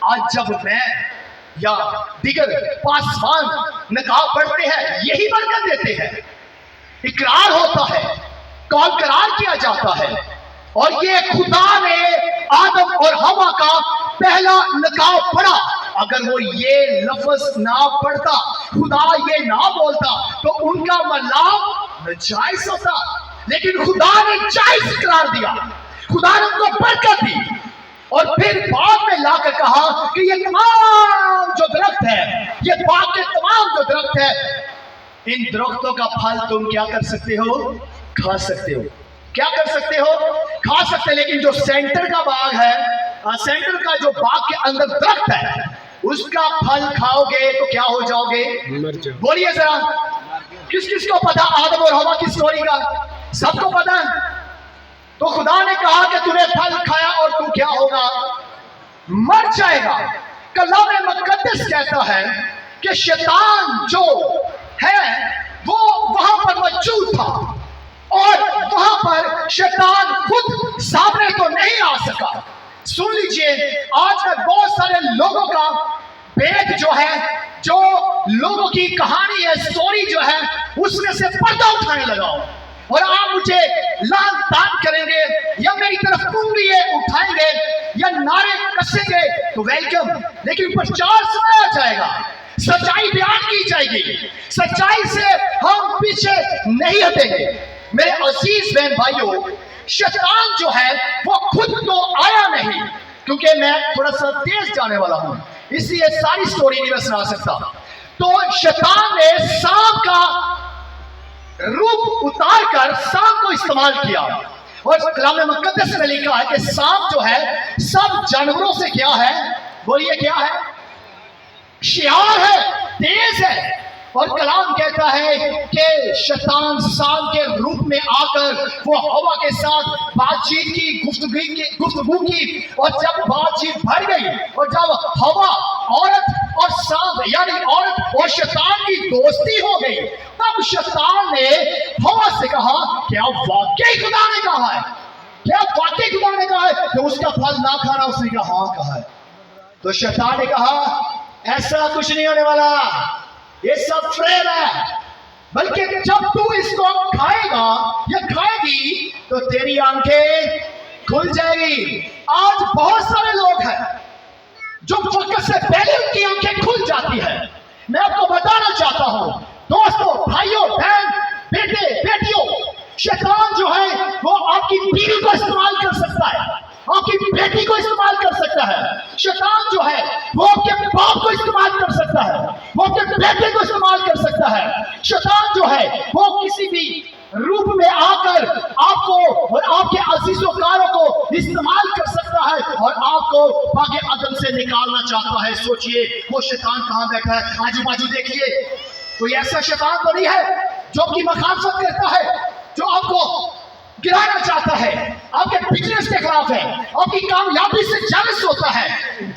آج جب میں یا دیگر پاسبان نقاب پڑھتے ہیں یہی برکت دیتے ہیں. اقرار ہوتا ہے, قول قرار کیا جاتا ہے, اور یہ خدا نے آدم اور حوا کا پہلا نقاب پڑھا. اگر وہ یہ لفظ نہ پڑھتا, خدا یہ نہ بولتا, تو ان کا ملاپ ناجائز ہوتا. لیکن خدا نے جائز قرار دیا, خدا نے ان کو برکت دی, اور پھر بعد میں لا کر کہا کہ یہ تمام جو درخت ہے, یہ باغ کے تمام جو درخت ہے, ان درختوں کا پھل تم کیا کر سکتے ہو؟ کھا سکتے ہو. کیا کر سکتے ہو؟ کھا سکتے. لیکن جو سینٹر کا باغ ہے, سینٹر کا جو باغ کے اندر درخت ہے, اس کا پھل کھاؤ گے تو کیا ہو جاؤ گے؟ بولیے ذرا, کس کس کو پتا آدم اور حوا کی سٹوری کا؟ سب کو پتا ہے. تو خدا نے کہا کہ تم نے پھل کھایا اور تو کیا ہوگا؟ مر جائے گا. کلام مقدس کہتا ہے کہ شیطان جو ہے وہ وہاں پر موجود تھا, اور وہاں پر شیطان خود سامنے تو نہیں آ سکا. سن لیجئے, آج تک بہت سارے لوگوں کا بیت جو ہے, جو لوگوں کی کہانی ہے, سٹوری جو ہے, اس میں سے پردہ اٹھانے لگا ہوں, اور آپ مجھے لعن طعن کریں گے یا میری طرف انگلیاں اٹھائیں گے یا نعرے کسیں گے تو ویلکم. لیکن پرچار سنایا جائے گا, سچائی بیان کی جائے گی, سچائی سے ہم پیچھے نہیں ہٹیں گے. میرے عزیز بہن بھائیوں, شیطان جو ہے وہ خود تو آیا نہیں, کیونکہ میں تھوڑا سا تیز جانے والا ہوں, اس لیے ساری سٹوری نہیں میں سنا سکتا. تو شیطان نے سانپ کا روپ اتار کر سانپ کو استعمال کیا, اور کلام مقدس میں لکھا ہے کہ سانپ جو ہے سب جانوروں سے کیا ہے؟ بولیے کیا ہے؟ شیار ہے, تیز ہے. اور کلام کہتا ہے کہ شیطان سانپ کے روپ میں آ کر وہ حوا کے ساتھ بات چیت کی, گفتگو کی, اور جب بات چیت بڑھ گئی, اور جب حوا عورت اور سانپ یعنی عورت اور شیطان کی دوستی ہو گئی, تب شیطان نے حوا سے کہا کیا واقعی خدا نے کہا ہے؟ کیا واقعی خدا نے کہا ہے کہ اس کا پھل نہ کھانا؟ اس نے کہا ہاں کہا ہے. تو شیطان نے کہا ایسا کچھ نہیں ہونے والا, یہ سب فریب ہے, بلکہ جب تو اس کو کھائے گا یا کھائے گی تو تیری آنکھیں کھل جائے گی. آج بہت سارے لوگ ہیں جو وقت سے پہلے ان کی آنکھیں کھل جاتی ہے. میں آپ کو بتانا چاہتا ہوں دوستوں, بھائیوں, بہن, بیٹے, بیٹیوں, شیطان جو ہے وہ آپ کی بیوی کو استعمال کر سکتا ہے, آپ کی بیٹی کو استعمال کر سکتا ہے. شیطان جو ہے وہ آپ کے باپ کو استعمال کر سکتا ہے, وہ آپ کے بیٹے کو استعمال کر سکتا ہے. شیطان جو ہے وہ کسی بھی روپ میں آ کر آپ کو اور آپ کے عزیز و کاروں کو استعمال کر سکتا ہے, اور آپ کو باغ عدن سے نکالنا چاہتا ہے. سوچئے وہ شیطان کہاں بیٹھا ہے, آجو باجو دیکھیے. کوئی ایسا شیطان تو نہیں ہے جو آپ کی مخالفت کرتا ہے, جو آپ کو گرانا چاہتا ہے, آپ کے بزنس کے خلاف ہے, آپ کی کامیابی سے جالس ہوتا ہے,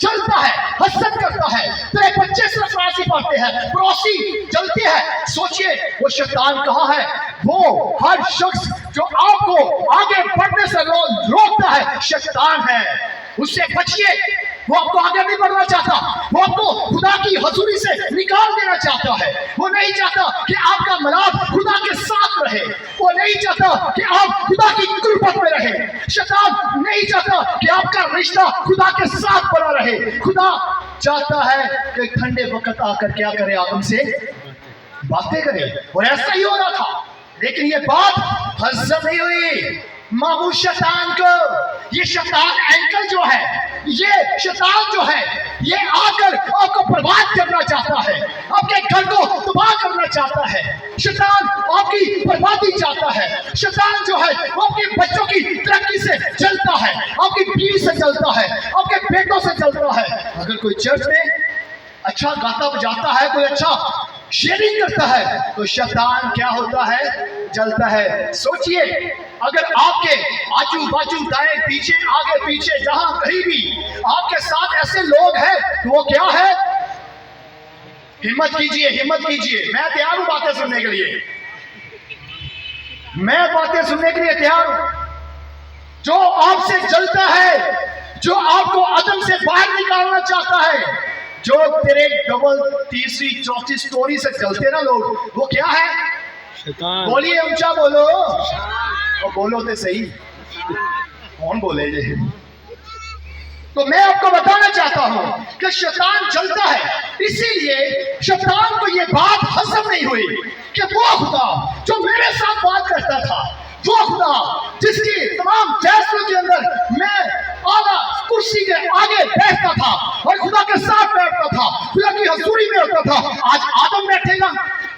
جلتا ہے, حسد کرتا ہے, تیرے بچے صرف راضی پڑھتے ہیں, پڑوسی جلتی ہے. سوچئے وہ شیطان کہاں ہے؟ وہ ہر شخص جو آپ کو آگے بڑھنے سے روکتا ہے شیطان ہے. اس سے بچیے, وہ آپ کو آگے نہیں بڑھنا چاہتا, وہ آپ کو خدا کی حضوری سے نکال دینا چاہتا ہے. وہ نہیں چاہتا کہ آپ کا ملاپ خدا کے ساتھ رہے, وہ نہیں چاہتا کہ آپ خدا کی قربت میں رہے. شیطان نہیں چاہتا کہ آپ کا رشتہ خدا کے ساتھ بنا رہے. خدا چاہتا ہے کہ ٹھنڈے وقت آ کر کیا کرے, آدم سے باتیں کرے, اور ایسا ہی ہونا تھا. لیکن یہ بات ہضم نہیں ہوئی مامو شیطان کو. یہ شیطان اینکل جو ہے, یہ شیطان جو ہے, یہ آ کر آپ کو برباد کرنا چاہتا ہے, آپ کے گھر کو تباہ کرنا چاہتا ہے. شیطان آپ کی بربادی چاہتا ہے. شیطان جو ہے وہ آپ کے بچوں کی ترقی سے جلتا ہے, آپ کی بیوی سے جلتا ہے, آپ کے بیٹوں سے جلتا ہے. اگر کوئی چرچ میں اچھا گاتا بجاتا ہے, کوئی اچھا شیئرنگ کرتا ہے, تو شیطان کیا ہوتا ہے؟ جلتا ہے. سوچئے اگر آپ کے آجو باجو دائیں پیچھے آگے پیچھے جہاں کہیں بھی آپ کے ساتھ ایسے لوگ ہیں تو وہ کیا ہے؟ ہمت کیجئے, ہمت کیجئے. میں تیار ہوں باتیں سننے کے لیے, میں باتیں سننے کے لیے تیار ہوں. جو آپ سے جلتا ہے, جو آپ کو عدم سے باہر نکالنا बताना चाहता है, जो तेरे डबल तीसरी चौथी स्टोरी से चलते ना लोग, वो क्या है? शैतान। बोलिए ऊंचा बोलो, और बोलो तो सही, कौन बोले ये? तो मैं आपको बताना चाहता हूं कि शैतान चलता है, इसीलिए शैतान को ये बात हजम नहीं हुई कि वो खुदा जो मेरे साथ बात करता था, वो खुदा जिसकी तमाम फैसलों के अंदर मैं आला कुर्सी के आगे बैठता था और खुदा के साथ बैठता था, खुदा की हजूरी में होता था, आज आदम बैठेगा,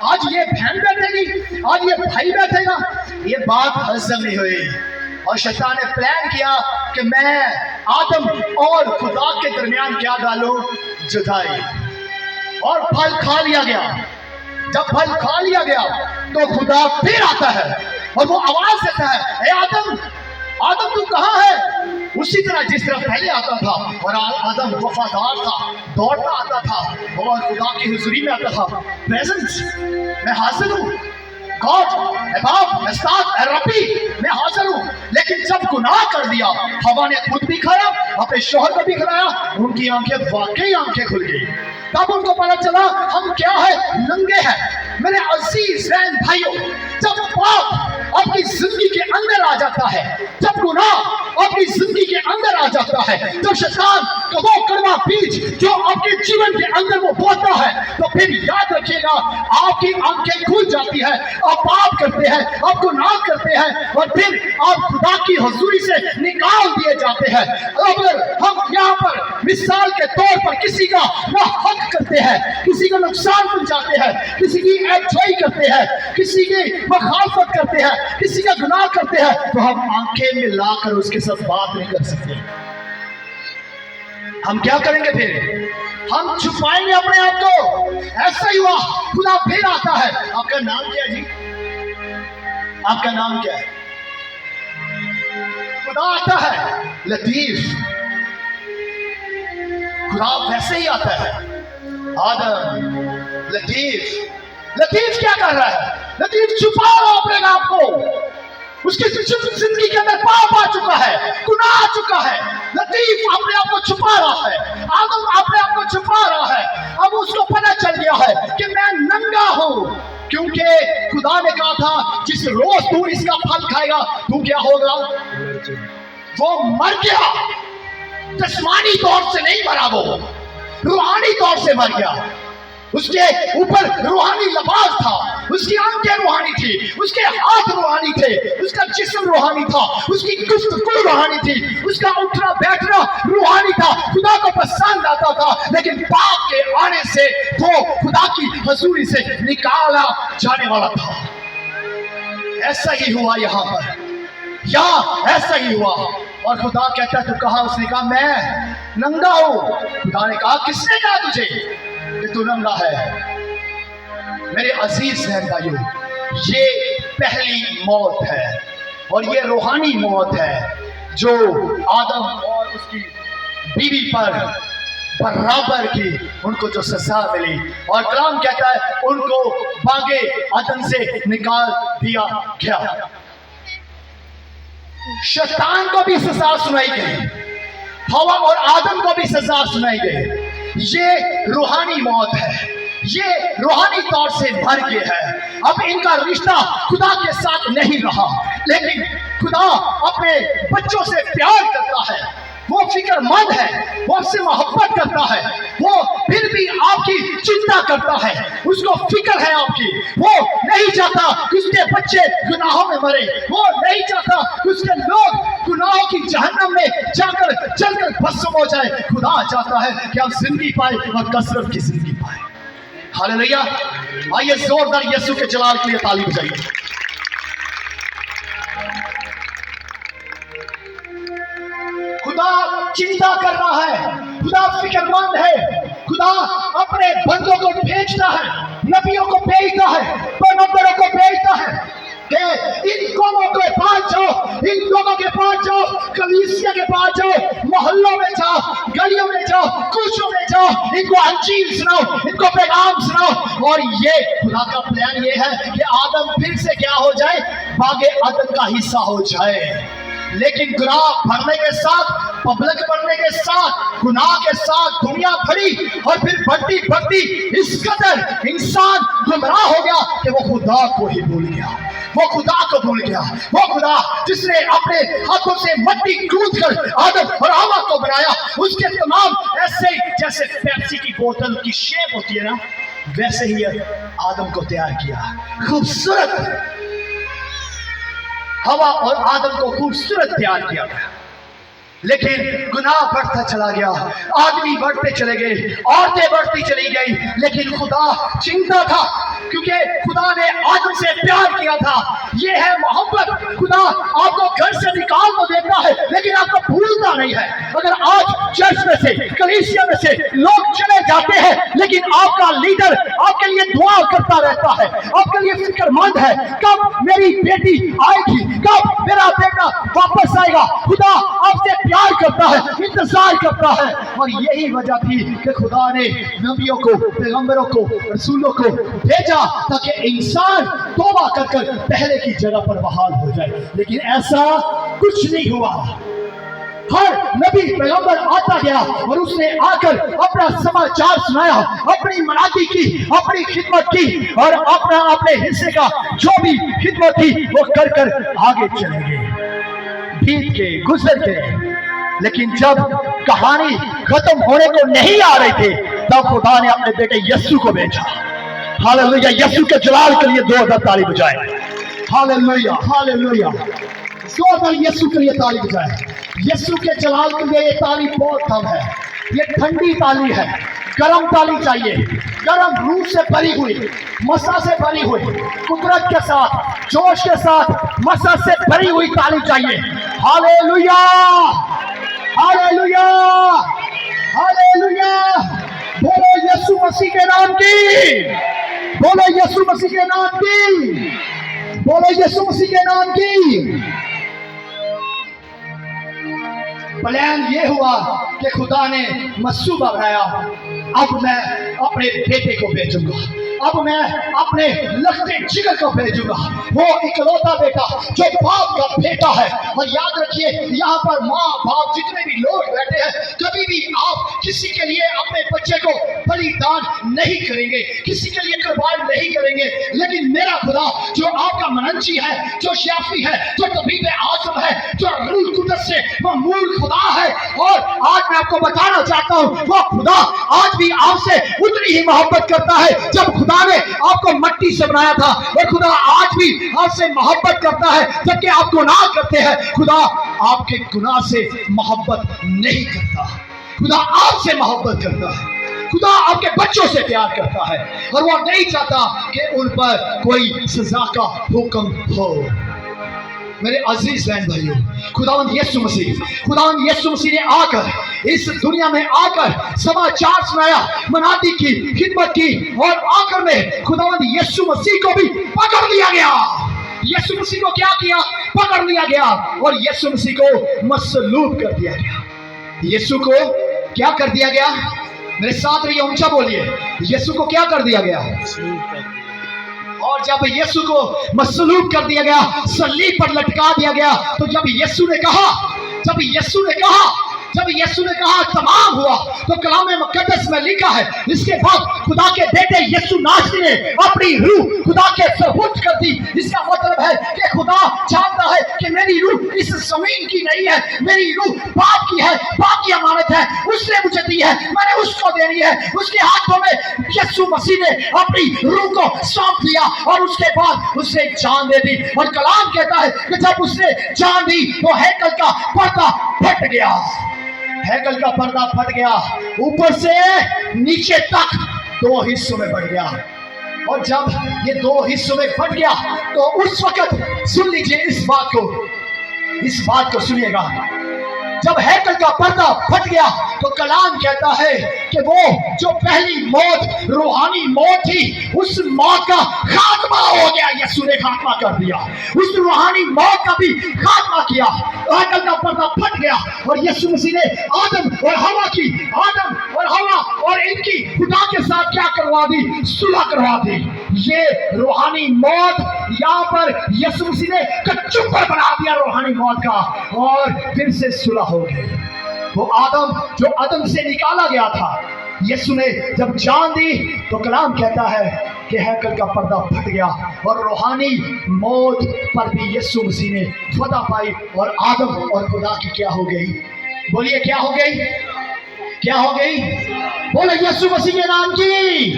आज ये बहन बैठेगी, आज ये भाई बैठेगा, ये बात हजम नहीं हुई। और शैतान ने प्लान किया कि मैं आदम और खुदा के दरमियान क्या डालूं? जुदाई। और फल खा लिया गया। जब फल खा लिया गया तो खुदा फिर आता है और वो आवाज देता है, ए आदम, आदम तू कहाँ है? उसी तरह जिस तरह पहले आता था, और आदम वफादार था, दौड़ता आता था और खुदा की हुजूरी में आता था, प्रेजेंस, मैं हाजिर हूँ, गॉड, बाप, उस्ताद, रब्बी, मैं हाजिर हूँ। लेकिन जब गुनाह कर दिया, हवा ने खुद भी खाया, अपने शोहर को भी खिलाया, उनकी आंखें वाकई आंखें खुल गई। तब उनको पता चला हम क्या है, नंगे हैं। मेरे अजीज बहन भाइयों, जब पाप आपकी जिंदगी के अंदर आ जाता है, जब गुनाह आपकी जिंदगी के अंदर आ जाता है, जब शैतान का वो कड़वा बीज जो आपके जीवन के अंदर वो बोता है, तो फिर याद रखिएगा आपकी आंखें खुल जाती है, आप पाप करते हैं, आप गुनाह करते हैं, और फिर आप खुदा की हुजूरी से निकाल दिए जाते हैं। अगर हम यहाँ पर मिसाल के तौर पर किसी का ना हक करते हैं, किसी को नुकसान पहुंचाते हैं, किसी की एडवाई करते हैं, किसी की मुखालफत करते हैं, किसी का गुनाह करते हैं, तो हम आंखें मिलाकर उसके साथ बात नहीं कर सकते। हम क्या करेंगे फिर? हम छुपाएंगे अपने आप को। ऐसा ही हुआ, खुदा फिर आता है। आपका नाम क्या है जी? आपका नाम क्या है? खुदा आता है लतीफ। खुदा वैसे ही आता है। आदम, लतीफ। लतीफ क्या कर रहा है? लतीफ छुपा रहा अपने आप को। उसकी जिंदगी के अंदर पाप आ चुका है, गुनाह आ चुका है। लतीफ अपने आप को छुपा रहा है, आदम अपने आप को छुपा रहा है। अब उसको पता चल गया है कि मैं नंगा हूं, क्योंकि खुदा ने कहा था जिस रोज तू इसका फल खाएगा तू क्या होगा? वो मर गया। जिस्मानी तौर से नहीं मरा, वो रूहानी तौर से मर गया। उसके ऊपर रूहानी लिबास था, उसकी आंखें रूहानी थी, उसके हाथ रूहानी थे, उसका जिस्म रूहानी था, उसकी गुफ्तगू रूहानी थी, उसका उठना बैठना रूहानी था, खुदा को पसंद आता था। लेकिन पाप के आने से वो खुदा की हजूरी से निकाला जाने वाला था। ऐसा ही हुआ यहाँ पर, यहाँ ऐसा ही हुआ। और खुदा कहता तू कहा? उसने कहा मैं नंगा हूं। खुदा ने कहा किसने कहा तुझे कि तू नंगा है? मेरे अजीज बहन भाइयों, ये पहली मौत है और ये रूहानी मौत है जो आदम और उसकी बीवी पर बराबर की उनको जो सजा मिली। और कलाम कहता है उनको बागे अदन से निकाल दिया गया। शैतान को भी सजा सुनाई गई, हवा और आदम को भी सजा सुनाई गई। ये रूहानी मौत है, ये रूहानी तौर से मर गए हैं। अब इनका रिश्ता खुदा के साथ नहीं रहा, लेकिन खुदा अपने बच्चों से प्यार करता है, वो फिक्रमंद है, वो आपसे मोहब्बत करता है, वो फिर भी आपकी चिंता करता है, उसको फिक्र है आपकी। वो नहीं चाहता कि उसके बच्चे गुनाहों में मरे, वो नहीं चाहता कि उसके लोग गुनाहों की जहन्नम में जाकर जलकर भस्म हो जाए। खुदा चाहता है कि आप जिंदगी पाए और कसरत की जिंदगी पाए। हालेलुया। आइए जोरदार यीशु के जलाल के लिए ताली बजाइए। खुदा चिंता कर रहा है, खुदा फिक्रमंद है, खुदा अपने बंदों को भेजता है, नबियों को भेजता है, पैगंबरों को भेजता है कि इन कौमों के पास जाओ, इन लोगों के पास जाओ, कलीसिया के पास जाओ, मोहल्लों में जाओ, गलियों में जाओ, कूचों में जाओ, इनको अंजील सुनाओ, इनको पैगाम सुनाओ। और ये खुदा का प्लान ये है कि आदम फिर से क्या हो जाए? बागे अदन का हिस्सा हो जाए। लेकिन गुनाह भरने के साथ पब्लिक बनने के साथ, गुनाह के साथ दुनिया भरी, और फिर बढ़ती बढ़ती इस कदर इंसान गुमराह हो गया कि वो खुदा को ही भूल गया। वो खुदा को भूल गया, वो खुदा जिसने अपने हाथों से मट्टी कूद कर आदम और हवा को बनाया, उसके तमाम ऐसे जैसे पेप्सी की बोतल की शेप होती है ना, वैसे ही आदम को तैयार किया। खूबसूरत हवा और आदम को खूबसूरत तैयार किया गया, लेकिन गुनाह बढ़ता चला गया, आदमी बढ़ते चले गए, औरतें बढ़ती चली गई, लेकिन खुदा चिंता था, क्योंकि खुदा ने आदम से प्यार किया था। ये है मोहब्बत। खुदा आपको घर से निकाल तो देता है, लेकिन आपको भूलता नहीं है। अगर आज चर्च में से, कलीसिया में से लोग चले जाते हैं, लेकिन आपका लीडर आपके लिए दुआ करता रहता है, आपके लिए फिक्रमंद है, कब मेरी बेटी आएगी, कब मेरा बेटा वापस आएगा। खुदा आपसे प्यार करता है, इंतजार करता है। और यही वजह थी कि खुदा ने नबियों को, पैगंबरों को, रसूलों को भेजा ताकि इंसान तौबा कर कर पहले की जगह पर बहाल हो जाए, लेकिन ऐसा कुछ नहीं हुआ। हर नबी पैगंबर आता गया और उसने आकर अपना समाचार सुनाया, अपनी मनादी की, अपनी खिदमत की, और अपने हिस्से का जो भी खिदमत थी वो कर कर आगे चले गए, बीत के गुजर गए। लेकिन जब कहानी खत्म होने को नहीं आ रही थी, तब खुदा ने अपने बेटे यीशु को भेजा। हालेलुया, यीशु के जलाल के लिए 2 ताली बजाए। हालेलुया, हालेलुया, जोरदार यीशु के लिए ताली बजाए। यीशु के जलाल के लिए ये ताली बहुत कम है, ये ठंडी ताली है, गरम ताली चाहिए, गरम रूह से भरी हुई, मसा से भरी हुई, कुदरत के साथ, जोश के साथ, मसा से भरी हुई ताली चाहिए। हालेलुया, हालेलुया, हालेलुया, बोलो यीशु मसीह के नाम की, बोलो यीशु मसीह के नाम की, बोलो यीशु मसीह के नाम की। प्लान ये हुआ कि खुदा ने मंसूबा बनाया, अब मैं अपने बेटे को भेजूंगा, अब मैं अपने लखते जिगर को भेजूंगा, वो इकलौता बेटा जो बाप का बेटा है। और याद रखिए, यहाँ पर माँ बाप जितने भी लोग बैठे हैं, कभी भी आप किसी के लिए अपने बच्चे को बलिदान नहीं करेंगे, किसी के लिए कुर्बान नहीं करेंगे, लेकिन मेरा खुदा जो आपका मनंची है, जो शाफी है, जो तबीब आज़म है, जो रूह कुदस से मामूल खुदा है। और आज मैं आपको बताना चाहता हूँ, वो खुदा आज भी आपसे उतनी ही मोहब्बत करता है जब खुदा ने आपको मट्टी से बनाया था। वो खुदा आज भी आपसे मोहब्बत करता है, जबकि आप गुनाह करते हैं। खुदा आपके गुनाह से मोहब्बत नहीं करता, खुदा आपसे मोहब्बत करता है, खुदा आपके बच्चों से प्यार करता है, और वो नहीं चाहता कि उन पर कोई सजा का हुक्म हो। मेरे अजीज बहन भाइयों, खुदावंद यीशु मसीह ने आकर इस दुनिया में आकर समाचार सुनाया, मनादी की, खिदमत की, और आकर में खुदावंद यीशु मसीह को भी पकड़ लिया गया। यीशु मसीह को क्या किया? पकड़ लिया गया, और यीशु मसीह को मसलूब कर दिया गया। यीशु को क्या कर दिया गया? मेरे साथ रहिए, ऊंचा बोलिए, यीशु को क्या कर दिया गया? और जब यीशु को मसलूब कर दिया गया, सलीब पर लटका दिया गया, तो जब यीशु ने कहा तमाम हुआ, तो कलाम मुकद्दस में लिखा है, इसके बाद खुदा के बेटे यीशु नासरी ने अपनी रूह खुदा के सुपुर्द कर दी। इसका मतलब है कि खुदा जानता है कि मेरी रूह इस जमीन की नहीं है, मेरी रूह बाप की है, बाप की अमानत है, उसने मुझे दी है, मैंने उसको देनी है। उसके हाथों में यीशु मसीह ने अपनी रूह को सौंप दिया, और उसके बाद उसने जान दे दी। और कलाम कहता है कि जब उसने जान दी तो हैकल का पर्दा फट गया, हैकल का पर्दा फट गया, ऊपर से नीचे तक 2 हिस्सों में बढ़ गया। और जब ये 2 हिस्सों में फट गया, तो उस वक्त सुन लीजिए, इस बात को सुनिएगा, जब हैकल का पर्दा फट गया तो कलाम कहता है कि वो जो पहली मौत, रूहानी मौत थी, उस मौत का खात्मा हो गया। यीशु ने खात्मा कर दिया, उस रूहानी मौत का भी खात्मा किया। हैकल का पर्दा फट गया, और यीशु मसीह ने आदम और हवा और इनकी खुदा के साथ क्या करवा दी? सुलह करवा दी। ये रूहानी मौत यहाँ पर यीशु मसीह ने कचुम्बर बना दिया रूहानी मौत का, और फिर से सुलह हो गई। وہ आदम जो आदम से निकाला गया था, यीशु ने जब जान दी तो कलाम कहता है कि हैकल का पर्दा फट गया और रूहानी मौत पर भी यीशु मसीह ने फतह पाई और आदम और खुदा की क्या हो गई? बोलिए क्या हो गई? क्या हो गई? बोले यीशु मसीह के नाम की,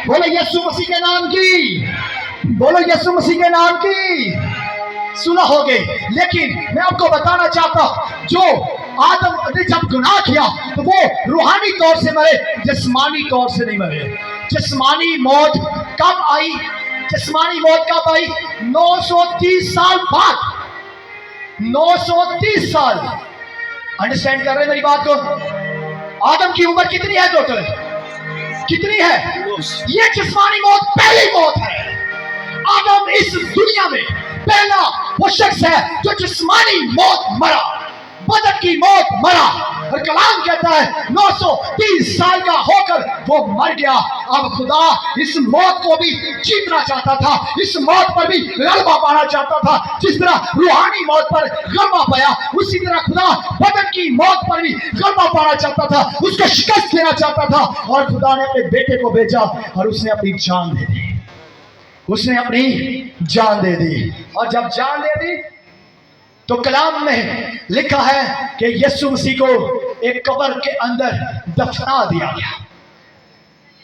बोले यीशु मसीह के नाम की, बोलो यीशु मसीह के नाम की। सुना हो गई। लेकिन मैं आपको बताना चाहता हूं, जो आदम ने जब गुनाह किया तो वो रूहानी तौर से मरे, जिस्मानी तौर से नहीं मरे। जिस्मानी मौत कब आई? जिस्मानी मौत कब आई? 930 साल बाद। 930 साल। अंडरस्टैंड कर रहे हैं मेरी बात को? आदम की उम्र कितनी है टोटल? कितनी है? ये जिस्मानी मौत पहली मौत है। आदम इस दुनिया में पहला वो शख्स है जो जिस्मानी मौत मरा, बदन की मौत मरा। और कलाम कहता है 930 साल का होकर वो मर गया। अब खुदा इस मौत को भी जीतना चाहता था, इस मौत पर भी गलबा पाना चाहता था। जिस तरह रूहानी मौत पर गलबा पाया, उसी तरह खुदा बदन की मौत पर भी गलबा पाना चाहता था, उसको शिकस्त देना चाहता था। और खुदा ने अपने बेटे को भेजा और उसने अपनी जान दे दी। उसने अपनी जान दे दी। और जब जान दे दी तो कलाम में लिखा है कि यीशु मसीह को एक कब्र के अंदर दफना दिया गया।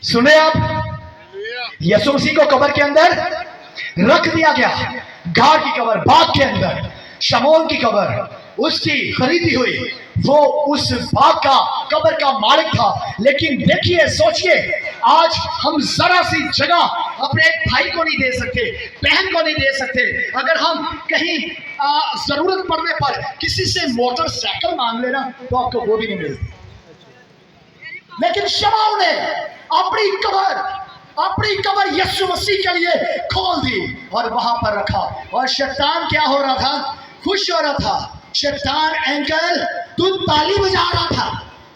सुने आप? यीशु मसीह को कब्र के अंदर रख दिया गया। घाट की कब्र, बाग के अंदर, शमौन की कब्र, उसकी खरीदी हुई। वो उस बाग का कब्र का मालिक था। लेकिन देखिए, सोचिए, आज हम जरा सी जगह अपने भाई को नहीं दे सकते, बहन को नहीं दे सकते। अगर हम कहीं जरूरत पड़ने पर किसी से मोटरसाइकिल मांग लेना तो आपको वो भी नहीं मिलती। लेकिन शमौन ने अपनी कब्र यीशु मसीह के लिए खोल दी और वहां पर रखा। और शैतान क्या हो रहा था? खुश हो रहा था। शैतान एंकल तू ताली बजा रहा था।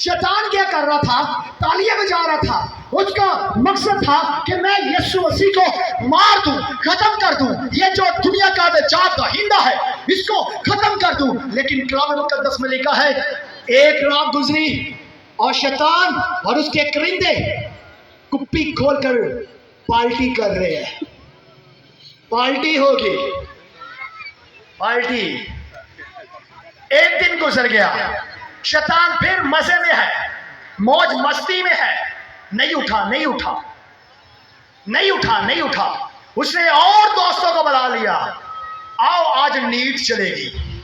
शैतान क्या कर रहा था? तालियां बजा रहा था। उसका मकसद था कि मैं यीशु मसीह को मार दूं, खत्म कर दूं। ये जो दुनिया का बेचात हिंदा है, इसको खत्म कर दूं। लेकिन कलाम मुकद्दस में लिखा है, एक रात गुजरी और शैतान और उसके करिंदे कुप्पी खोलकर पार्टी कर रहे हैं। पार्टी होगी, पार्टी। एक दिन गुजर गया, शैतान फिर मजे में है, मौज मस्ती में है। नहीं उठा। उसने और दोस्तों को बुला लिया, आओ आज नीट चलेगी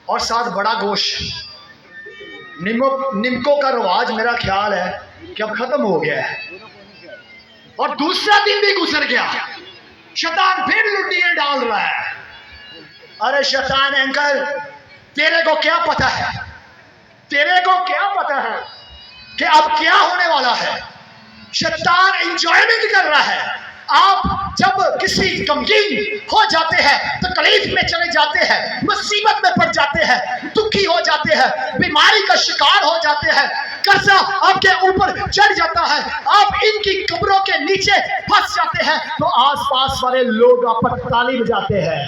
और साथ बड़ा गोश्त। निमको का रिवाज मेरा ख्याल है कि अब खत्म हो गया है। और दूसरा दिन भी गुजर गया, शैतान फिर लुटियां डाल रहा है। अरे शैतान अंकल, तेरे को क्या पता है कि अब क्या होने वाला है? शैतान एंजॉयमेंट कर रहा है। आप जब किसी गमगीन हो जाते हैं, तकलीफ में चले जाते हैं, मुसीबत में पड़ जाते हैं, दुखी हो जाते हैं, बीमारी का शिकार हो जाते हैं, कर्जा आपके ऊपर चढ़ जाता है, आप इनकी कब्रों के नीचे फंस जाते हैं, तो आसपास वाले लोग आप पर ताली बजाते हैं।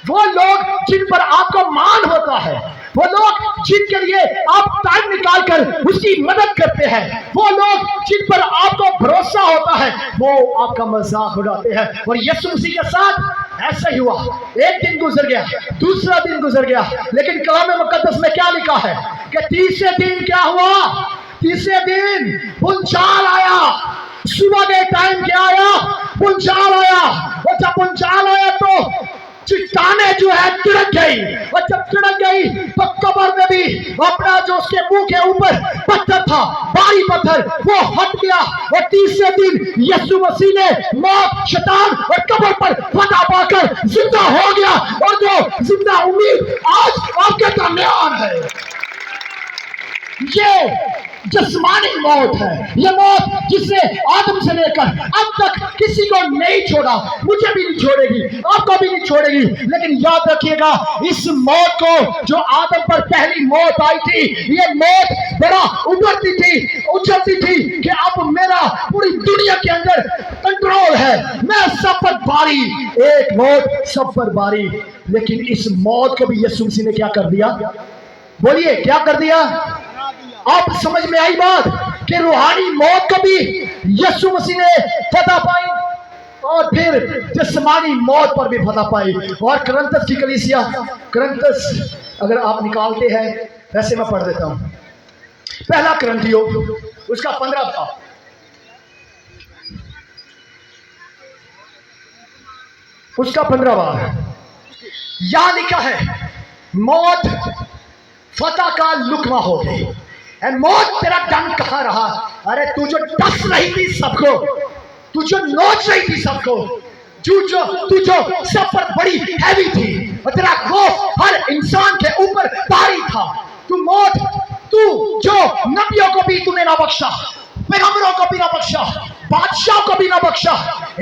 वो लोग जिन पर आपको मान होता है, वो लोग जिनके लिए आप टाइम निकाल कर उसकी मदद करते हैं, वो लोग जिन पर आपको भरोसा होता है, वो आपका मजाक उड़ाते हैं। और यीशु मसीह के साथ ऐसा ही हुआ। एक दिन गुजर गया, दूसरा दिन गुजर गया, लेकिन कलाम मुकद्दस में क्या लिखा है कि तीसरे दिन क्या हुआ? तीसरे दिन भूचाल आया। सुबह के टाइम क्या आया? भूचाल आया। और जब भूचाल आया तो चट्टानें जो है तिड़क गई, और जब तिड़क गई तो कब्र में भी अपना जो उसके मुंह के ऊपर पत्थर था, भारी पत्थर, वो हट गया। और तीसरे दिन यीशु मसीह ने मौत, शैतान और कब्र पर फतह पाकर जिंदा हो गया। और जो जिंदा उम्मीद आज आपके दरमियान है, ये जिस्मानी मौत है। ये मौत जिसने आदम से लेकर अब तक किसी को नहीं छोड़ा, मुझे भी नहीं छोड़ेगी, आपको भी नहीं छोड़ेगी। लेकिन याद रखिएगा, इस मौत को जो आदम पर पहली मौत आई थी, ये मौत बड़ा उभरती थी, उछलती थी कि अब मेरा पूरी दुनिया के अंदर कंट्रोल है, मैं सब पर भारी, एक मौत सब पर भारी। लेकिन इस मौत को भी यीशु मसीह ने क्या कर दिया? بولیے کیا کر دیا؟ آپ سمجھ میں آئی بات کہ روحانی موت کو بھی یسوع مسیح نے فتح پائی اور پھر جسمانی موت پر بھی فتح پائی. اور کرنتس کی کلیسیا، کرنتس اگر آپ نکالتے ہیں، ویسے میں پڑھ دیتا ہوں. پہلا کرنتیوں اس کا 15 باب، اس کا 15 باب یہاں لکھا ہے موت فتح کا لقمہ ہو گئی. اے موت تیرا ڈنگ کہاں رہا؟ ارے تو جو ڈس رہی تھی سب کو، تو جو نوچ رہی تھی سب کو، تو جو سب پر بڑی ہیوی تھی، اور تیرا خوف ہر انسان کے اوپر طاری تھا، تو موت، تو جو نبیوں کو بھی تو نے نہ بخشا، پیغمبروں کو بھی نہ بخشا، بادشاہ کو بھی نہ بخشا،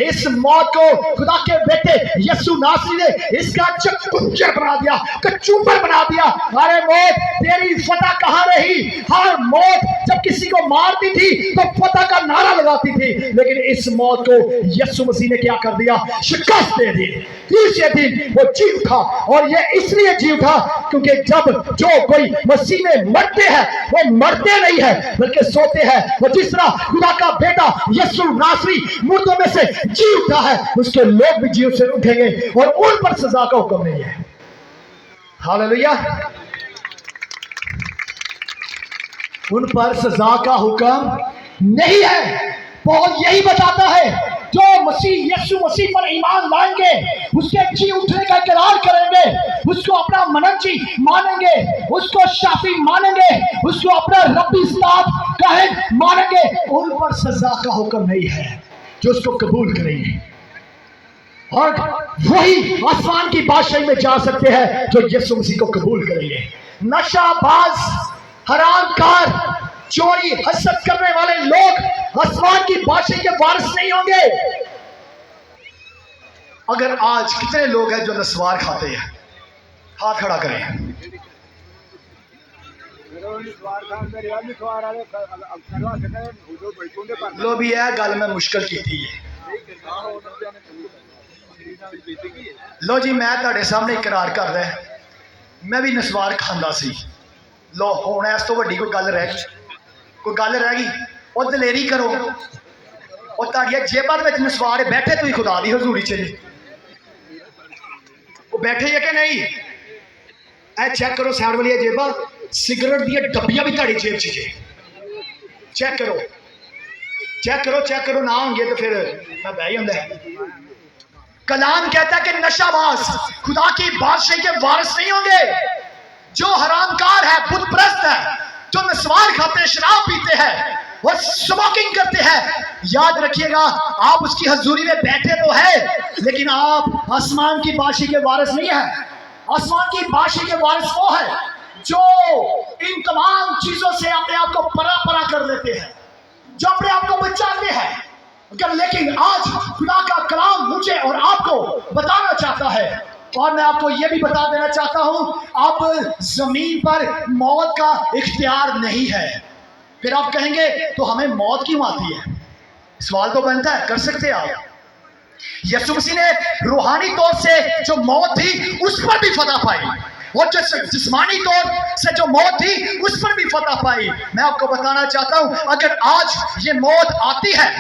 اس موت کو خدا کے بیٹے یسوع ناصری نے اس کا چکنجر بنا دیا، کچوبر بنا دیا. ارے موت تیری فتح کہاں رہی؟ ہر موت جب کسی کو مارتی تھی تو فتح کا نعرہ لگاتی تھی، لیکن اس موت کو یسوع مسیح نے کیا کر دیا؟ شکست دے دی. تیسرے دن وہ جی اٹھا، اور یہ اس لیے جی اٹھا کیونکہ جب جو کوئی مسیح میں مرتے ہیں وہ مرتے نہیں ہیں بلکہ سوتے ہیں. وہ جس طرح خدا کا بیٹا یسوع ناصری مردوں میں سے جی اٹھا ہے، اس کے لوگ بھی جی سے اٹھیں گے اور ان پر سزا کا حکم نہیں ہے. ہاللویا. ان پر سزا کا حکم نہیں ہے. پول یہی بتاتا ہے جو مسیح یسوع مسیح پر ایمان لائیں گے، اس کے جی اٹھنے کا اقرار کریں گے، اس کو اپنا منجی مانیں گے، اس کو شافی مانیں گے، اس کو اپنا ربی استاد کاہن مانیں گے، ان پر سزا کا حکم نہیں ہے جو اس کو قبول کریں گے. اور وہی آسمان کی بادشاہی میں جا سکتے ہیں جو یسوع مسیح کو قبول کریں گے. نشہ باز، حرام کار، چوری حسد کرنے والے لوگ آسمان کی بادشاہی کے وارث نہیں ہوں گے. اگر آج کتنے لوگ ہیں جو نسوار کھاتے ہیں؟ ہاتھ کھڑا کریں. لو بھی ہے گل میں مشکل کی تھی. لو جی میں تہاڈے سامنے اقرار کر رہا میں بھی نسوار کھاندا سی. لو ہن اس تو وڈی کوئی گل رہ گئی؟ کوئی گل رہ گئی؟ اور دلیری کرو، اور تہاڈیاں جیباں وچ نسوار بیٹھے تھی خدا دی حضوری چ وہ بیٹھے ہے کہ نہیں؟ اے چیک کرو سائڈ والی جیباں، سگریٹ دی ڈبیاں بھی تہاڈی جیب چ جے. چیک کرو، چیک کرو، چیک کرو. نہ ہوں گے تو پھر میں بہ جاندا ہے. کلام کہتا ہے کہ نشہ باز خدا کی بادشاہی کے وارث نہیں ہوں گے. جو حرام کار ہے، بت پرست ہے، جو نسوار کھاتے ہیں، شراب پیتے ہیں، وہ سموکنگ کرتے ہیں، یاد رکھیے گا آپ اس کی حضوری میں بیٹھے تو ہے لیکن آپ آسمان کی بادشاہی کے وارث نہیں ہیں. آسمان کی بادشاہی کے وارث وہ ہے جو ان تمام چیزوں سے اپنے آپ کو پرا کر لیتے ہیں، جو اپنے آپ کو بچاتے ہیں. لیکن آج خدا کا کلام مجھے اور آپ کو بتانا چاہتا ہے، اور میں آپ کو یہ بھی بتا دینا چاہتا ہوں، اب زمین پر موت کا اختیار نہیں ہے. پھر آپ کہیں گے تو ہمیں موت کیوں آتی ہے؟ سوال تو بنتا ہے، کر سکتے آپ. یسوع مسیح نے روحانی طور سے جو موت تھی اس پر بھی فتح پائی، اور جو جسمانی طور سے جو موت تھی اس پر بھی فتح پائی. میں آپ کو بتانا چاہتا ہوں اگر آج یہ موت آتی ہے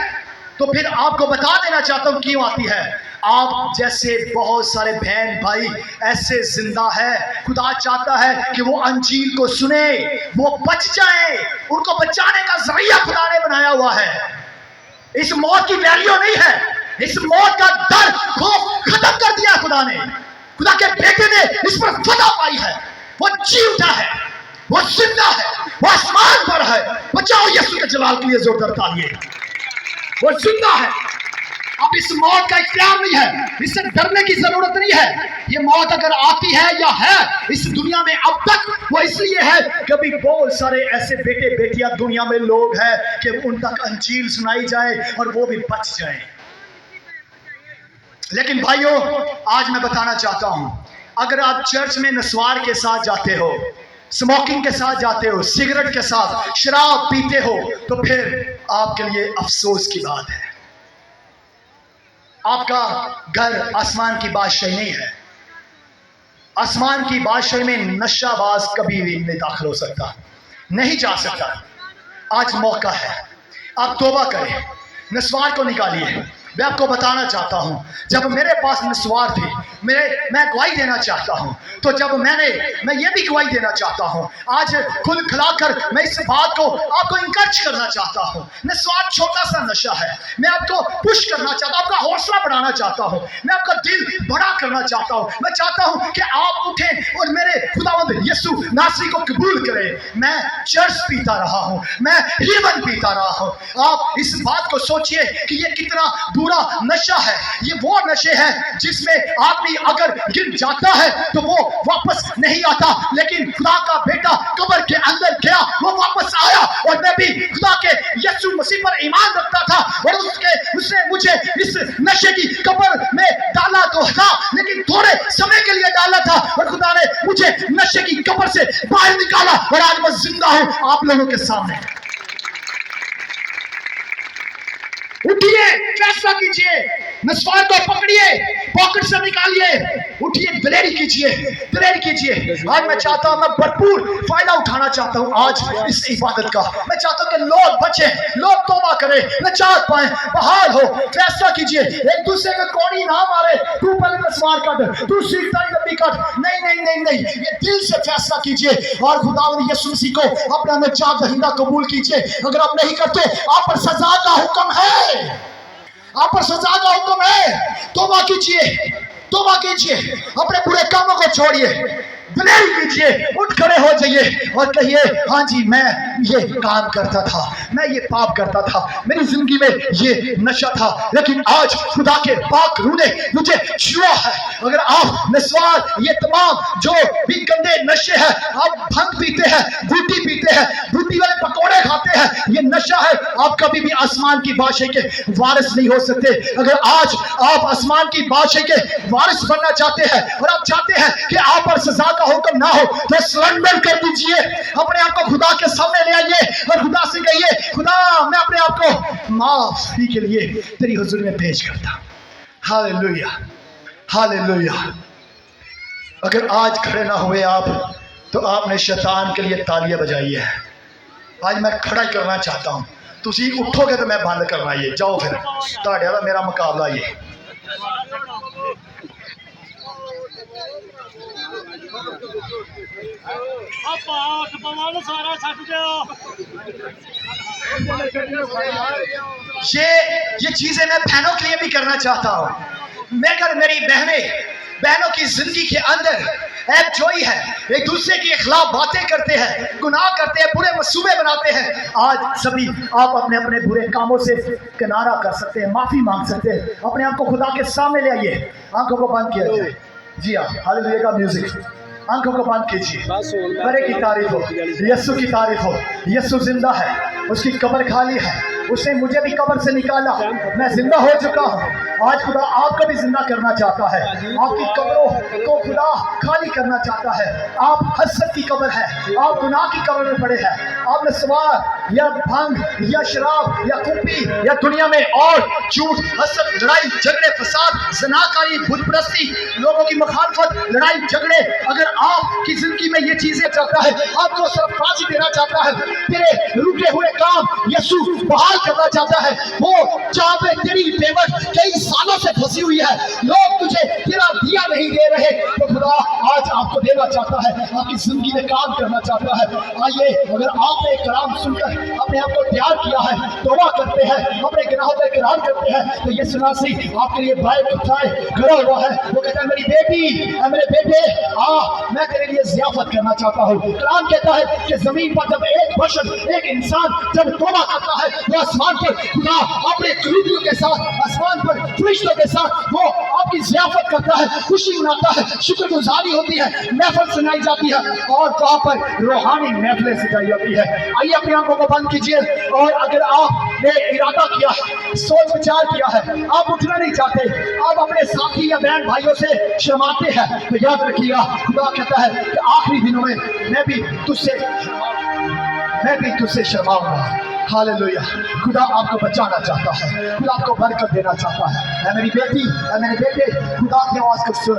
تو پھر آپ کو بتا دینا چاہتا ہوں کیوں آتی ہے. آپ جیسے بہت سارے بہن بھائی ایسے زندہ ہے، خدا چاہتا ہے کہ وہ انجیل کو سنے، وہ بچ جائیں. ان کو بچانے کا ذریعہ خدا نے بنایا ہوا ہے. اس موت کی ویلیو نہیں ہے، اس موت کا ڈر خوف ختم کر دیا خدا نے. خدا کے بیٹے نے اس پر فتح پائی ہے. وہ جی اٹھا ہے، وہ زندہ ہے، وہ آسمان پر ہے. بچاؤ یسوع کے جلال کے لیے زوردار تالیاں. وہ زندہ ہے. اب اس موت کا اختیار نہیں ہے، اس سے ڈرنے کی ضرورت نہیں ہے. یہ موت اگر آتی ہے یا ہے اس دنیا میں اب تک، وہ اس لیے ہے کہ ابھی بہت سارے ایسے بیٹے بیٹیاں دنیا میں لوگ ہیں کہ ان تک انجیل سنائی جائے اور وہ بھی بچ جائیں. لیکن بھائیوں آج میں بتانا چاہتا ہوں، اگر آپ چرچ میں نسوار کے ساتھ جاتے ہو، سموکنگ کے ساتھ جاتے ہو، سگریٹ کے ساتھ شراب پیتے ہو، تو پھر آپ کے لیے افسوس کی بات ہے. آپ کا گھر آسمان کی بادشاہی نہیں ہے. आसमान की बादशाही में नशाबाज कभी भी नहीं दाखिल हो सकता, नहीं जा सकता। आज मौका है, आप तौबा करें, नस्वार को निकालिए। मैं आपको बताना चाहता हूँ, जब मेरे पास नस्वार थी, मैं गवाही देना चाहता हूँ, तो जब मैं ये भी गवाही देना चाहता हूँ, आज खुल खिलाकर मैं इस बात को आपको इंकरेज करना चाहता हूँ। नस्वार छोटा सा नशा है, मैं आपको पुश करना चाहता हूँ, आपका हौसला बढ़ाना चाहता हूँ, मैं आपका दिल बड़ा करना चाहता हूँ। मैं चाहता हूँ कि आप उठें और मेरे खुदावंद यीशु नासरी को कबूल करें। मैं चर्च पीता रहा हूँ, मैं हीवन पीता रहा हूँ। आप इस बात को सोचिए कि ये कितना बुरा नशा है। ये वो नशे हैं जिसमें आदमी अगर गिर जाता है तो वो वापस नहीं आता, लेकिन खुदा का बेटा कब्र के अंदर गया, वो वापस आया। और मैं भी खुदा के यीशु मसीह पर ईमान रखता था और उसने मुझे इस नशे की कब्र में डाला तो था, लेकिन थोड़े समय के लिए डाला था और खुदा ने मुझे नशे की कब्र से बाहर निकाला और आज मैं जिंदा हूं आप लोगों के सामने। उठिए, फैसला कीजिए, नस्वार को पकड़िए, पॉकेट से निकालिए, उठिए, दिलेरी कीजिए। आज मैं चाहता हूं, मैं भरपूर फायदा उठाना चाहता हूं आज इस इबादत का। मैं चाहता हूं कि लोग बचें, लोग तौबा करें, नजात पाएं, बहाल हो। फैसला कीजिए, एक दूसरे को कोड़ी ना मारे, तू पहले नस्वार काट, तू सीखता ही लंबी काट, नहीं, ये दिल से फैसला कीजिए और खुदावंद यीशु मसीह को अपना नजात दहिंदा कबूल कीजिए। अगर आप नहीं करते, आप पर सजा का हुक्म है, आप पर सजा का हुक्म है। तौबा कीजिए, अपने बुरे कामों को छोड़िए, दिलेरी कीजिए, उठ खड़े हो जाइए और कहिए, हाँ जी, मैं ये काम करता था, मैं ये पाप करता था, मेरी जिंदगी में ये नशा था, लेकिन आज खुदा के पाक रूह ने मुझे छुआ है। अगर आप नस्वार, ये तमाम जो भी गंदे नशे हैं, आप भंग पीते हैं, बूटी पीते हैं, बूटी वाले पकौड़े खाते हैं, ये नशा है, आप कभी भी आसमान की बादशाही के वारिस नहीं हो सकते। अगर आज आप आसमान की बादशाही के वारिस बनना चाहते हैं और आप चाहते हैं कि आप पर सजा का हुक्म ना हो, तो सरेंडर कर दीजिए, अपने आप को खुदा के सामने ले आइए और खुदा से कहिए, खुदा मैं अपने आप को माफी के लिए तेरी हुजूर में पेश करता हूं। Hallelujah, hallelujah. अगर आज खड़े ना हुए आप, तो आपने शैतान के लिए तालियां बजाई है। आज मैं खड़ा करना चाहता हूं, तुसी उठोगे तो मैं बंद करना। ये जाओ फिर, ਤੁਹਾਡੇ वाला मेरा मुकाबला ये। ये चीजें मैं बहनों के लिए भी करना चाहता हूँ। मेरी बहनों की जिंदगी के अंदर ऐप जोई है, एक दूसरे के खिलाफ बातें करते हैं, गुनाह करते हैं, बुरे मंसूबे बनाते हैं। आज सभी आप अपने अपने बुरे कामों से किनारा कर सकते हैं, माफी मांग सकते हैं, अपने आप को खुदा के सामने ले आइए, आंखों को बंद किया जाए। जी हाँ, हालेलुया का म्यूजिक, आंखों को बंद कीजिए। बड़े की तारीफ हो, यीशु की तारीफ हो। यीशु जिंदा है, उसकी कब्र खाली है, उसने मुझे भी कब्र से निकाला, मैं जिंदा हो चुका हूँ। आज खुदा आपको भी जिंदा करना चाहता है, आपकी कब्रों को खुदा खाली करना चाहता है। आप हसरत की कब्र है, आप गुनाह की कब्र में पड़े हैं, आप नस्वार या भंग या शराब या कुप्पी या दुनिया में और झूठ, हसरत, लड़ाई झगड़े, फसाद, ज़नाकारी, बुतपरस्ती, लोगों की मुखालफत, लड़ाई झगड़े, अगर आपकी जिंदगी में ये चीजें चलता है, आपको सरफराजी देना चाहता है, तेरे रुके हुए काम यीशु बहाल करना चाहता है। वो जहाँ पे तेरी पेमेंट कई सालों से फंसी हुई है, लोग तुझे तेरा दिया नहीं दे रहे, तो खुदा आज आपको देना चाहता है, आपकी जिंदगी में काम करना चाहता है। आइए, अगर आपने कलाम सुनकर अपने आप को तैयार किया है, तौबा करते हैं, अपने गुनाहों का इकरार करते हैं, तो ये सुनासी आपके लिए बैग उठाए खड़ा हुआ है। वो कहता है, मेरी बेटी, मेरे बेटे, मैं तेरे लिए ज़ियाफत करना चाहता हूँ। कलाम कहता है कि जमीन पर जब एक बशर, एक इंसान जब तौबा करता है, वो आसमान पर खुदा अपने करीबियों के साथ, आसमान पर फरिश्तों के साथ वो आपकी ज़ियाफत करता है, खुशी मनाता है, शुक्रगुजारी होती है, महफिल सुनाई जाती है और वहाँ पर रूहानी महफिलें सजाई जाती है। आइए, अपनी आंखों को बंद कीजिए और अगर आपने इरादा किया है, सोच विचार किया है, आप उठना नहीं चाहते, आप अपने साथी या बहन भाइयों से शर्माते हैं, तो याद रखिएगा, खुदा कहता है कि आखिरी दिनों में मैं भी तुझसे शर्माऊंगा। हालेलुया। खुदा आपको बचाना चाहता है, खुदा आपको बरकत देना चाहता है। मेरी बेटी, मेरे बेटे, खुदा की आवाज को सुन।